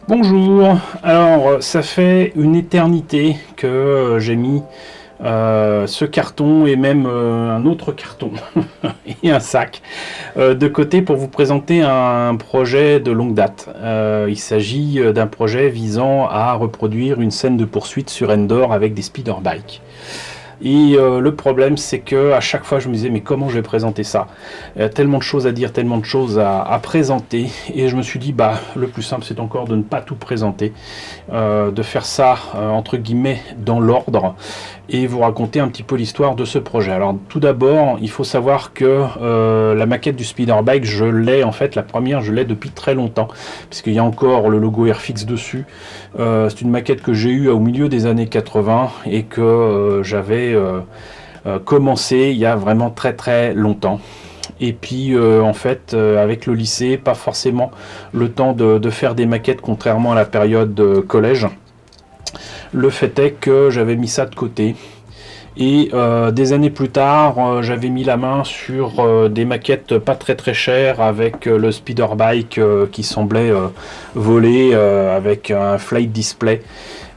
Bonjour, alors ça fait une éternité que j'ai mis ce carton et même un autre carton et un sac de côté pour vous présenter un projet de longue date. Il s'agit d'un projet visant à reproduire une scène de poursuite sur Endor avec des speeder bikes. Et le problème, c'est que à chaque fois, je me disais, mais comment je vais présenter ça? Tellement de choses à dire, tellement de choses à présenter. Et je me suis dit, bah, le plus simple, c'est encore de ne pas tout présenter, de faire ça, entre guillemets, dans l'ordre, et vous raconter un petit peu l'histoire de ce projet. Alors, tout d'abord, il faut savoir que la maquette du Speeder Bike, je l'ai, en fait, la première, je l'ai depuis très longtemps, puisqu'il y a encore le logo Airfix dessus. C'est une maquette que j'ai eue au milieu des années 80 et que j'avais commencé il y a vraiment très très longtemps. Et puis en fait avec le lycée, pas forcément le temps de faire des maquettes contrairement à la période collège. Le fait est que j'avais mis ça de côté. Et des années plus tard, j'avais mis la main sur des maquettes pas très très chères avec le speeder bike qui semblait voler avec un flight display.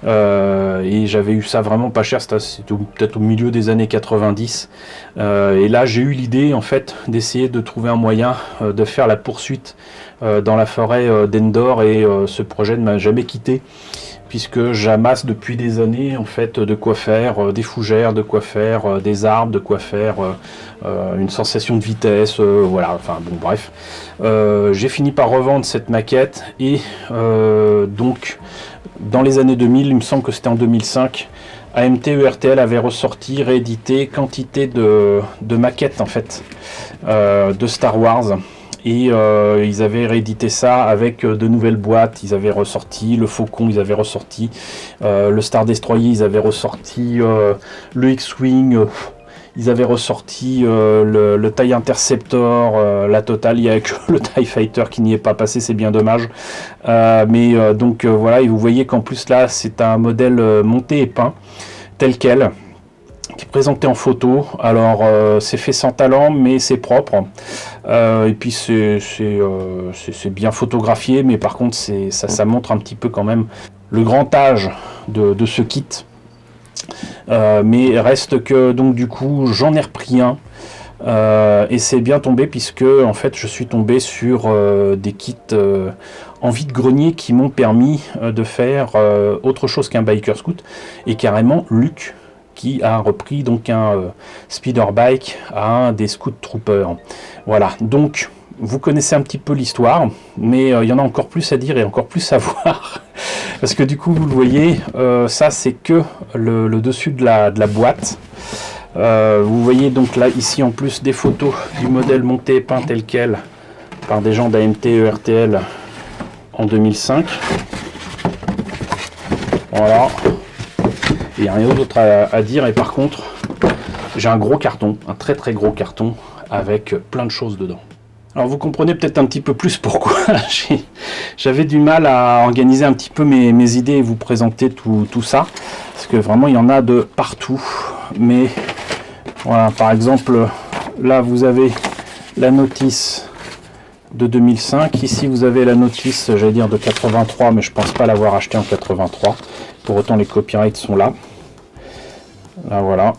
Et j'avais eu ça vraiment pas cher, c'était peut-être au milieu des années 90. Et là, j'ai eu l'idée en fait d'essayer de trouver un moyen de faire la poursuite dans la forêt d'Endor, et ce projet ne m'a jamais quitté, puisque j'amasse depuis des années en fait de quoi faire des fougères, de quoi faire des arbres, de quoi faire une sensation de vitesse, voilà, enfin bon bref. J'ai fini par revendre cette maquette et donc dans les années 2000, il me semble que c'était en 2005, AMT ERTL avait ressorti, réédité quantité de maquettes en fait de Star Wars. Et ils avaient réédité ça avec de nouvelles boîtes. Ils avaient ressorti le Faucon, ils avaient ressorti le Star Destroyer, ils avaient ressorti le X-Wing, ils avaient ressorti le TIE Interceptor, la totale. Il n'y a que le TIE Fighter qui n'y est pas passé, c'est bien dommage. Donc voilà, et vous voyez qu'en plus là c'est un modèle monté et peint tel quel, qui est présenté en photo. Alors c'est fait sans talent mais c'est propre, et puis c'est bien photographié, mais par contre ça montre un petit peu quand même le grand âge de ce kit. Mais reste que donc du coup j'en ai repris un, et c'est bien tombé, puisque en fait je suis tombé sur des kits en vide-grenier qui m'ont permis de faire autre chose qu'un biker scout, et carrément Luc qui a repris donc un speeder bike à un des scout troopers. Voilà, donc vous connaissez un petit peu l'histoire, mais il y en a encore plus à dire et encore plus à voir. Parce que du coup, vous le voyez, ça c'est que le dessus de la boîte. Vous voyez donc là, ici en plus, des photos du modèle monté et peint tel quel par des gens d'AMT ERTL en 2005. Voilà. Il n'y a rien d'autre à dire, et par contre, j'ai un gros carton, un très très gros carton, avec plein de choses dedans. Alors vous comprenez peut-être un petit peu plus pourquoi j'avais du mal à organiser un petit peu mes idées et vous présenter tout ça, parce que vraiment il y en a de partout. Mais voilà, par exemple, là vous avez la notice de 2005, ici vous avez la notice, j'allais dire de 83, mais je pense pas l'avoir acheté en 83, pour autant les copyrights sont là. Là voilà.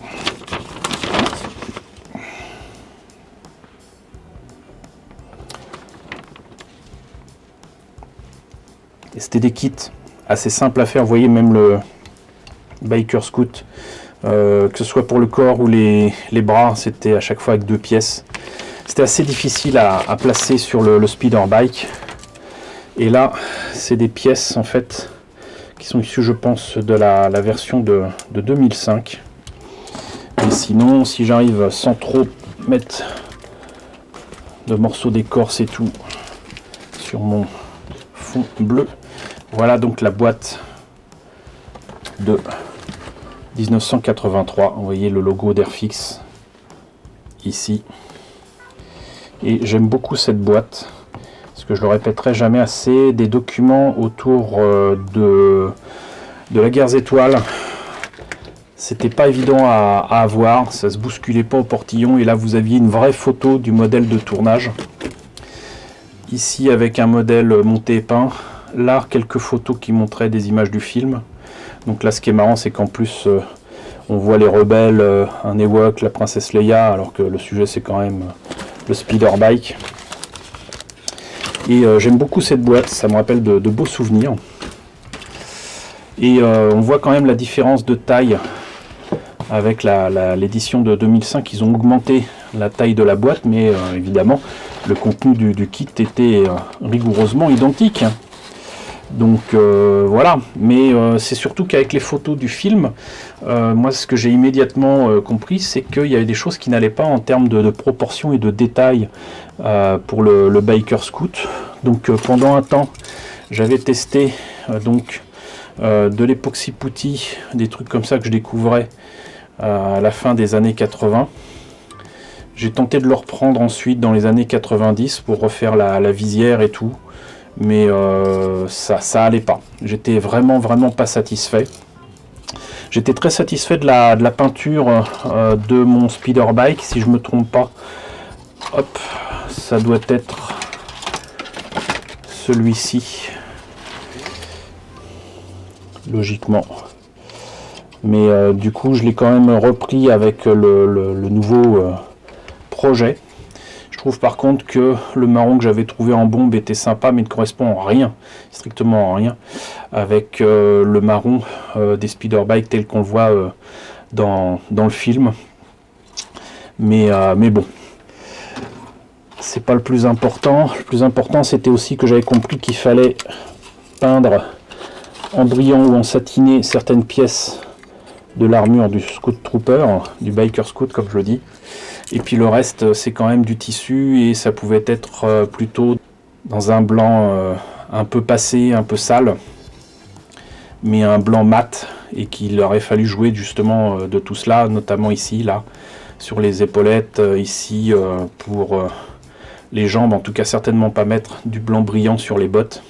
Et c'était des kits assez simples à faire. Vous voyez, même le Biker Scout, que ce soit pour le corps ou les bras, c'était à chaque fois avec 2 pièces. C'était assez difficile à placer sur le speeder bike. Et là, c'est des pièces en fait qui sont issues, je pense, de la version de 2005. Et sinon, si j'arrive sans trop mettre de morceaux d'écorce et tout sur mon fond bleu, voilà donc la boîte de 1983. Vous voyez le logo d'Airfix ici. Et j'aime beaucoup cette boîte, parce que je le répéterai jamais assez, des documents autour de la guerre des étoiles. C'était pas évident à avoir, ça se bousculait pas au portillon, et là vous aviez une vraie photo du modèle de tournage. Ici avec un modèle monté et peint, là quelques photos qui montraient des images du film. Donc là, ce qui est marrant, c'est qu'en plus, on voit les rebelles, un Ewok, la princesse Leia, alors que le sujet, c'est quand même le speeder bike. Et j'aime beaucoup cette boîte, ça me rappelle de beaux souvenirs. Et on voit quand même la différence de taille avec l'édition de 2005. Ils ont augmenté la taille de la boîte, mais évidemment, le contenu du kit était rigoureusement identique. Donc voilà, mais c'est surtout qu'avec les photos du film, moi ce que j'ai immédiatement compris, c'est qu'il y avait des choses qui n'allaient pas en termes de proportions et de détails pour le Biker Scout. Donc pendant un temps, j'avais testé de l'époxy putty, des trucs comme ça que je découvrais à la fin des années 80. J'ai tenté de le reprendre ensuite dans les années 90 pour refaire la visière et tout. Mais ça allait pas. J'étais vraiment pas satisfait. J'étais très satisfait de la peinture de mon speeder bike, si je me trompe pas. Hop, ça doit être celui-ci, logiquement. Mais du coup, je l'ai quand même repris avec le nouveau projet. Je trouve par contre que le marron que j'avais trouvé en bombe était sympa, mais ne correspond en rien, strictement en rien, avec le marron des speeder bikes tel qu'on le voit dans le film. Mais bon, c'est pas le plus important. Le plus important, c'était aussi que j'avais compris qu'il fallait peindre en brillant ou en satiné certaines pièces de l'armure du Scout Trooper, du Biker Scout comme je le dis. Et puis le reste, c'est quand même du tissu et ça pouvait être plutôt dans un blanc un peu passé, un peu sale, mais un blanc mat, et qu'il aurait fallu jouer justement de tout cela, notamment ici, là, sur les épaulettes, ici pour les jambes, en tout cas certainement pas mettre du blanc brillant sur les bottes.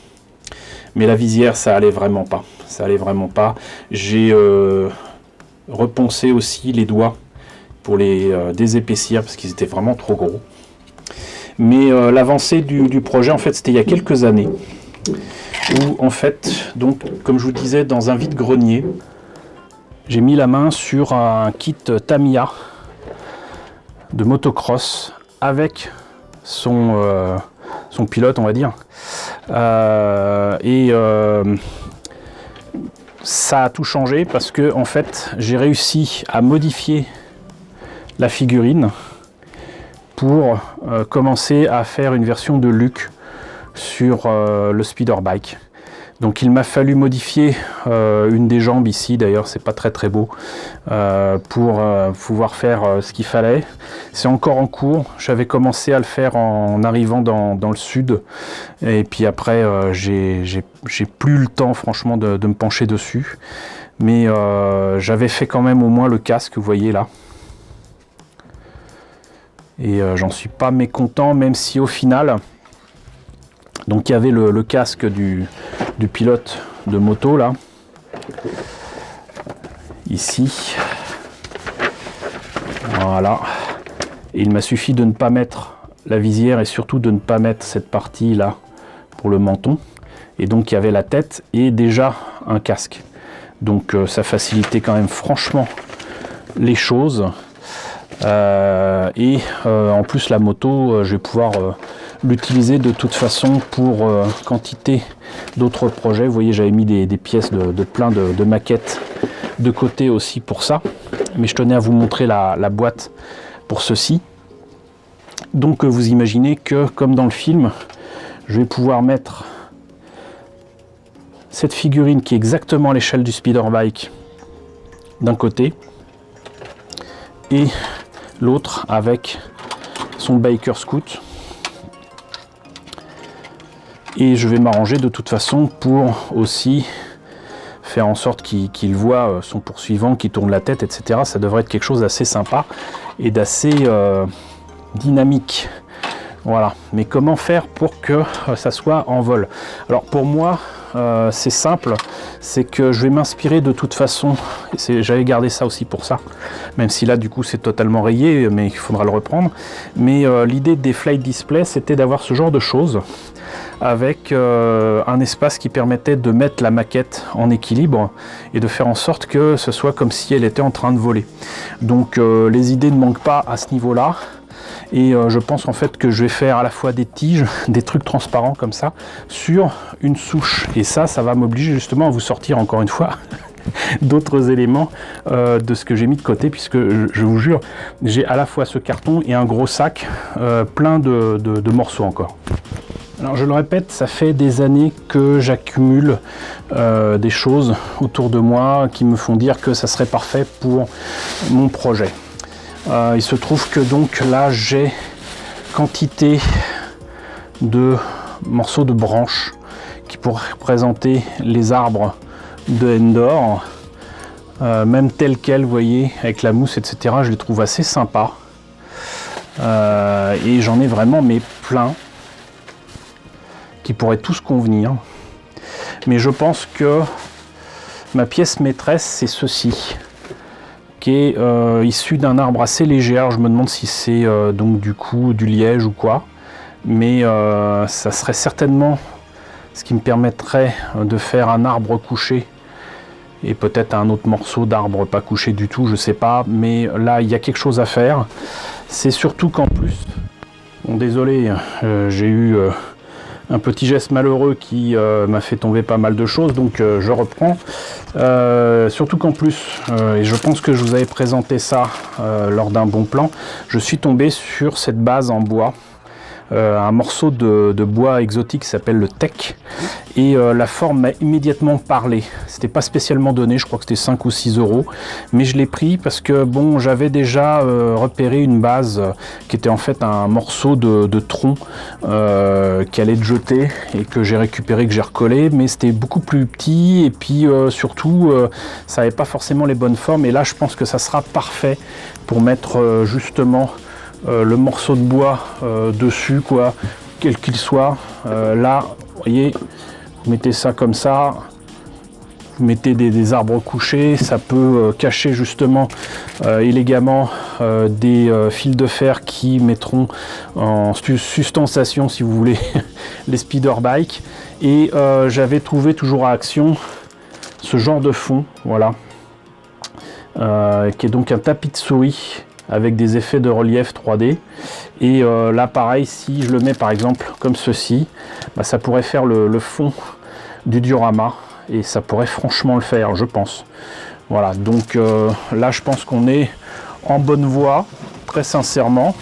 Mais la visière, ça allait vraiment pas. Ça allait vraiment pas. J'ai reponcé aussi les doigts pour les désépaissir parce qu'ils étaient vraiment trop gros. Mais l'avancée du projet, en fait, c'était il y a quelques années où, en fait, donc, comme je vous disais, dans un vide-grenier, j'ai mis la main sur un kit Tamiya de motocross avec son pilote, on va dire. Ça a tout changé parce que, en fait, j'ai réussi à modifier la figurine pour commencer à faire une version de Luke sur le speeder bike. Donc il m'a fallu modifier une des jambes ici, d'ailleurs c'est pas très beau, pour pouvoir faire ce qu'il fallait. C'est encore en cours, j'avais commencé à le faire en arrivant dans le sud, et puis après j'ai plus le temps franchement de me pencher dessus, mais j'avais fait quand même au moins le casque, vous voyez là. Et j'en suis pas mécontent, même si au final, donc il y avait le casque du pilote de moto là, ici, voilà, et il m'a suffi de ne pas mettre la visière et surtout de ne pas mettre cette partie là pour le menton, et donc il y avait la tête et déjà un casque, donc ça facilitait quand même franchement les choses. En plus la moto, je vais pouvoir l'utiliser de toute façon pour quantité d'autres projets. Vous voyez, j'avais mis des pièces de plein de maquettes de côté aussi pour ça, mais je tenais à vous montrer la boîte pour ceci. Donc vous imaginez que, comme dans le film, je vais pouvoir mettre cette figurine qui est exactement à l'échelle du speeder bike d'un côté et l'autre avec son Biker Scout, et je vais m'arranger de toute façon pour aussi faire en sorte qu'il voit son poursuivant qui tourne la tête, etc. Ça devrait être quelque chose d'assez sympa et d'assez dynamique. Voilà, mais comment faire pour que ça soit en vol? Alors pour moi, c'est simple, c'est que je vais m'inspirer de toute façon, j'avais gardé ça aussi pour ça, même si là du coup c'est totalement rayé, mais il faudra le reprendre. Mais l'idée des flight display, c'était d'avoir ce genre de choses avec un espace qui permettait de mettre la maquette en équilibre et de faire en sorte que ce soit comme si elle était en train de voler. Donc les idées ne manquent pas à ce niveau-là. Et je pense en fait que je vais faire à la fois des tiges, des trucs transparents comme ça, sur une souche. Et ça va m'obliger justement à vous sortir encore une fois d'autres éléments de ce que j'ai mis de côté, puisque je vous jure, j'ai à la fois ce carton et un gros sac plein de morceaux encore. Alors je le répète, ça fait des années que j'accumule des choses autour de moi qui me font dire que ça serait parfait pour mon projet. Il se trouve que donc là j'ai quantité de morceaux de branches qui pourraient représenter les arbres de Endor, même tels quels, vous voyez, avec la mousse, etc. Je les trouve assez sympas et j'en ai vraiment mais plein qui pourraient tous convenir. Mais je pense que ma pièce maîtresse c'est ceci, qui est issu d'un arbre assez léger. Alors je me demande si c'est donc du coup du liège ou quoi, mais ça serait certainement ce qui me permettrait de faire un arbre couché et peut-être un autre morceau d'arbre pas couché du tout, je sais pas, mais là il y a quelque chose à faire. C'est surtout qu'en plus, bon désolé, j'ai eu un petit geste malheureux qui m'a fait tomber pas mal de choses, donc je reprends. Surtout qu'en plus, et je pense que je vous avais présenté ça lors d'un bon plan, je suis tombé sur cette base en bois, un morceau de bois exotique qui s'appelle le teck, et la forme m'a immédiatement parlé. C'était pas spécialement donné, je crois que c'était 5 ou 6 euros, mais je l'ai pris parce que bon, j'avais déjà repéré une base qui était en fait un morceau de tronc qui allait être jeté et que j'ai récupéré, que j'ai recollé, mais c'était beaucoup plus petit et puis surtout ça n'avait pas forcément les bonnes formes, et là je pense que ça sera parfait pour mettre justement le morceau de bois dessus, quoi, quel qu'il soit. Là, vous voyez, vous mettez ça comme ça, vous mettez des arbres couchés, ça peut cacher justement élégamment des fils de fer qui mettront en sustentation, si vous voulez, les speeder bikes. Et j'avais trouvé toujours à Action ce genre de fond, voilà, qui est donc un tapis de souris avec des effets de relief 3D. Et là pareil, si je le mets par exemple comme ceci, bah, ça pourrait faire le fond du diorama, et ça pourrait franchement le faire, je pense. Voilà, donc là je pense qu'on est en bonne voie, très sincèrement,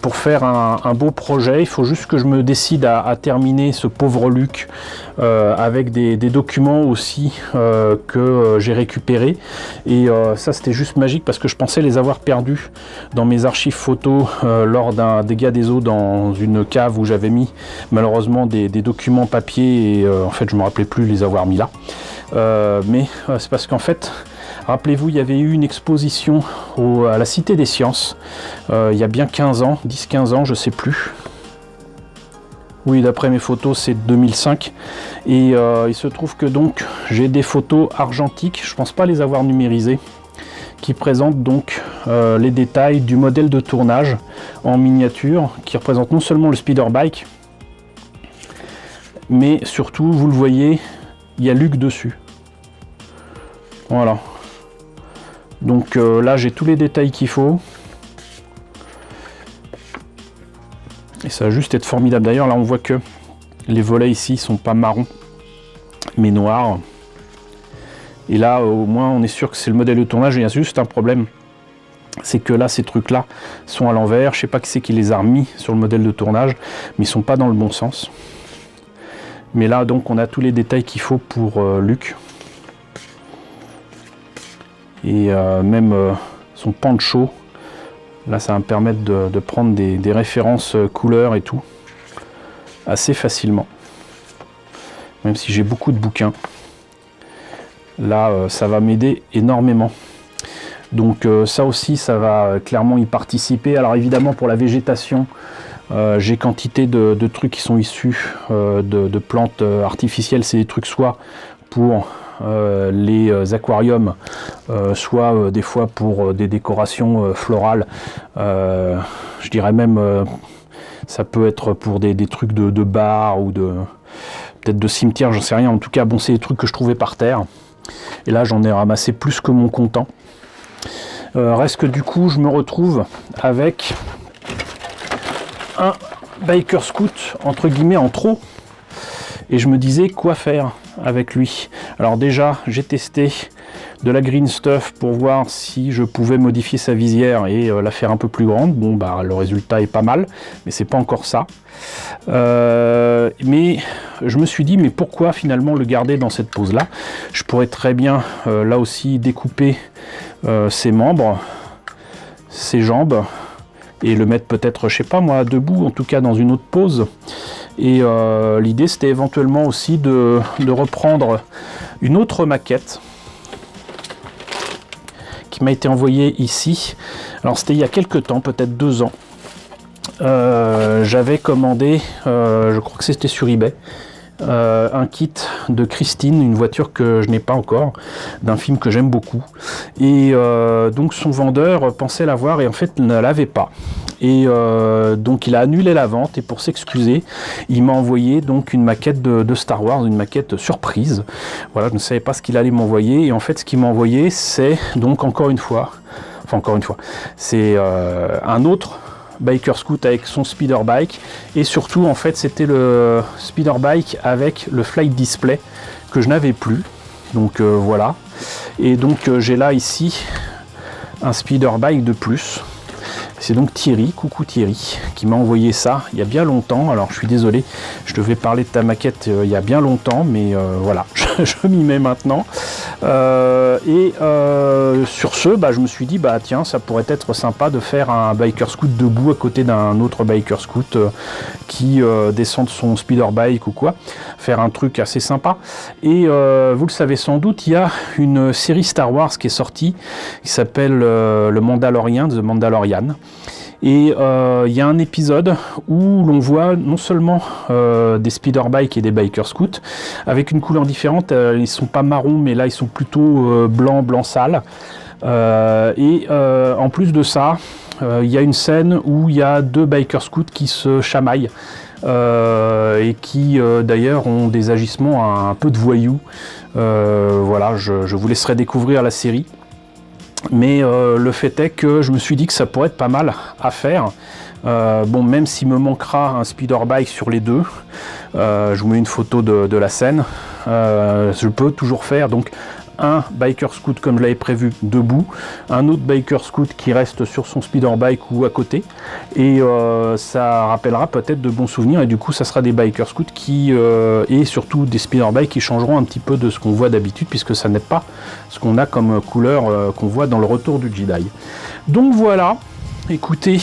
pour faire un beau projet. Il faut juste que je me décide à terminer ce pauvre Luc avec des documents aussi que j'ai récupérés, et ça c'était juste magique parce que je pensais les avoir perdus dans mes archives photos lors d'un dégât des eaux dans une cave où j'avais mis malheureusement des documents papier, et en fait je me rappelais plus les avoir mis là, mais c'est parce qu'en fait, rappelez-vous, il y avait eu une exposition à la Cité des Sciences il y a bien 15 ans, 10-15 ans, je sais plus. Oui, d'après mes photos, c'est 2005. Et il se trouve que donc j'ai des photos argentiques, je pense pas les avoir numérisées, qui présentent donc les détails du modèle de tournage en miniature, qui représente non seulement le speeder bike, mais surtout, vous le voyez, il y a Luc dessus. Voilà. Donc là j'ai tous les détails qu'il faut, et ça va juste être formidable. D'ailleurs là on voit que les volets ici sont pas marrons mais noirs, et là au moins on est sûr que c'est le modèle de tournage. Et il y a juste un problème, c'est que là ces trucs là sont à l'envers. Je sais pas qui c'est qui les a remis sur le modèle de tournage, mais ils sont pas dans le bon sens. Mais là donc on a tous les détails qu'il faut pour Luc. Et même son poncho, là ça va me permettre de prendre des références couleurs et tout assez facilement, même si j'ai beaucoup de bouquins. Là ça va m'aider énormément, donc ça aussi ça va clairement y participer. Alors évidemment pour la végétation, j'ai quantité de trucs qui sont issus de plantes artificielles. C'est des trucs soit pour les aquariums, soit des fois pour des décorations florales, je dirais même Ça peut être pour des trucs de bar ou peut-être de cimetière, j'en sais rien. En tout cas, bon, c'est des trucs que je trouvais par terre. Et là, j'en ai ramassé plus que mon comptant. Reste que du coup, je me retrouve avec un Biker Scout, entre guillemets, en trop. Et je me disais quoi faire avec lui. Alors déjà, j'ai testé de la green stuff pour voir si je pouvais modifier sa visière et la faire un peu plus grande. Bon, bah le résultat est pas mal, mais c'est pas encore ça. Mais je me suis dit, mais pourquoi finalement le garder dans cette pose là? Je pourrais très bien là aussi découper ses membres, ses jambes, et le mettre peut-être, je sais pas moi, debout, en tout cas dans une autre pose. Et l'idée c'était éventuellement aussi de reprendre une autre maquette qui m'a été envoyée ici. Alors c'était il y a quelques temps, peut-être 2 ans. J'avais commandé, je crois que c'était sur eBay, un kit de Christine, une voiture que je n'ai pas encore, d'un film que j'aime beaucoup. Et donc son vendeur pensait l'avoir et en fait ne l'avait pas. Et donc il a annulé la vente et pour s'excuser, il m'a envoyé donc une maquette de Star Wars, une maquette surprise. Voilà, je ne savais pas ce qu'il allait m'envoyer et en fait ce qu'il m'a envoyé c'est donc encore une fois, c'est un autre Biker Scout avec son speeder bike et surtout en fait c'était le speeder bike avec le flight display que je n'avais plus. Donc voilà, et donc j'ai là ici un speeder bike de plus. C'est donc Thierry, coucou Thierry, qui m'a envoyé ça il y a bien longtemps. Alors je suis désolé, je devais parler de ta maquette il y a bien longtemps, mais voilà, je m'y mets maintenant. Sur ce, bah, je me suis dit, bah tiens, ça pourrait être sympa de faire un Biker Scout debout à côté d'un autre Biker Scout qui descend de son speeder bike ou quoi. Faire un truc assez sympa. Et vous le savez sans doute, il y a une série Star Wars qui est sortie, qui s'appelle le Mandalorian, The Mandalorian. Et il y a un épisode où l'on voit non seulement des speeder bikes et des biker scouts avec une couleur différente, ils sont pas marrons mais là ils sont plutôt blanc sale. En plus de ça, il y a une scène où il y a 2 biker scouts qui se chamaillent et qui d'ailleurs ont des agissements un peu de voyous. Voilà, je vous laisserai découvrir la série. Mais le fait est que je me suis dit que ça pourrait être pas mal à faire. Bon, même s'il me manquera un speeder bike sur les 2, je vous mets une photo de la scène. Je peux toujours faire donc un biker scout comme je l'avais prévu debout, un autre biker scout qui reste sur son speeder bike ou à côté, et ça rappellera peut-être de bons souvenirs, et du coup ça sera des biker scouts qui et surtout des speeder bikes qui changeront un petit peu de ce qu'on voit d'habitude, puisque ça n'est pas ce qu'on a comme couleur qu'on voit dans le Retour du Jedi. Donc voilà, écoutez,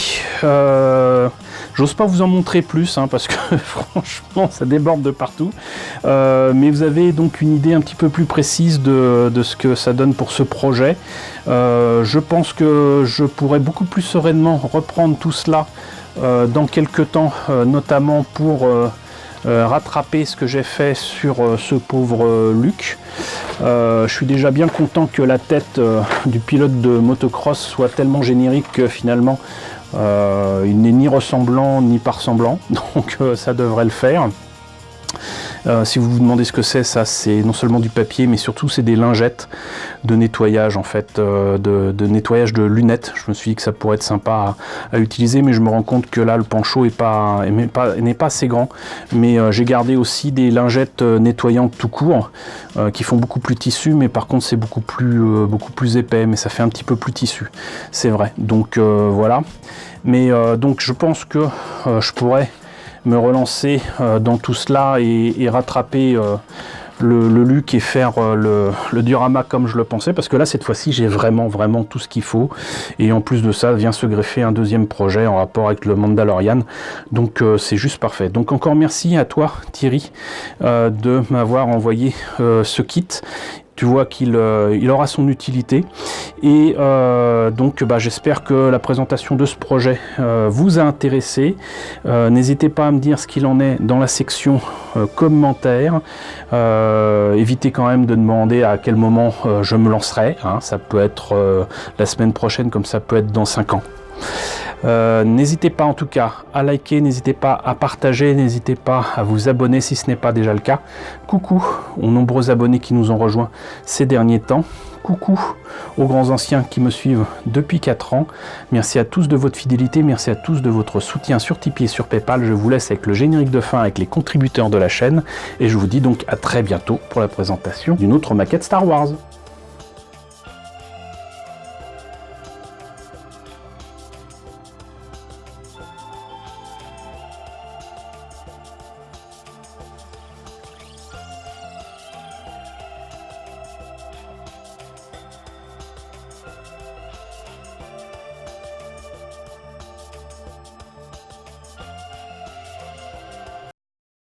j'ose pas vous en montrer plus parce que franchement ça déborde de partout, mais vous avez donc une idée un petit peu plus précise de ce que ça donne pour ce projet. Je pense que je pourrais beaucoup plus sereinement reprendre tout cela dans quelques temps, notamment pour rattraper ce que j'ai fait sur ce pauvre Luke. Je suis déjà bien content que la tête du pilote de motocross soit tellement générique que finalement il n'est ni ressemblant ni pas ressemblant, donc ça devrait le faire. Si vous vous demandez ce que c'est, ça c'est non seulement du papier mais surtout c'est des lingettes de nettoyage en fait, de nettoyage de lunettes. Je me suis dit que ça pourrait être sympa à utiliser, mais je me rends compte que là le pancho n'est pas assez grand. Mais j'ai gardé aussi des lingettes nettoyantes tout court qui font beaucoup plus tissu, mais par contre c'est beaucoup plus épais, mais ça fait un petit peu plus tissu, c'est vrai. Donc voilà. Mais donc je pense que je pourrais me relancer dans tout cela et rattraper le Luke et faire le diorama comme je le pensais, parce que là cette fois-ci j'ai vraiment tout ce qu'il faut, et en plus de ça vient se greffer un deuxième projet en rapport avec le Mandalorian, donc c'est juste parfait. Donc encore merci à toi Thierry de m'avoir envoyé ce kit. Tu vois qu'il aura son utilité, et donc bah, j'espère que la présentation de ce projet vous a intéressé. N'hésitez pas à me dire ce qu'il en est dans la section commentaires. Évitez quand même de demander à quel moment je me lancerai, ça peut être la semaine prochaine comme ça peut être dans 5 ans. N'hésitez pas en tout cas à liker, n'hésitez pas à partager, n'hésitez pas à vous abonner si ce n'est pas déjà le cas. Coucou aux nombreux abonnés qui nous ont rejoints ces derniers temps. Coucou aux grands anciens qui me suivent depuis 4 ans. Merci à tous de votre fidélité, merci à tous de votre soutien sur Tipeee et sur Paypal. Je vous laisse avec le générique de fin avec les contributeurs de la chaîne et je vous dis donc à très bientôt pour la présentation d'une autre maquette Star Wars.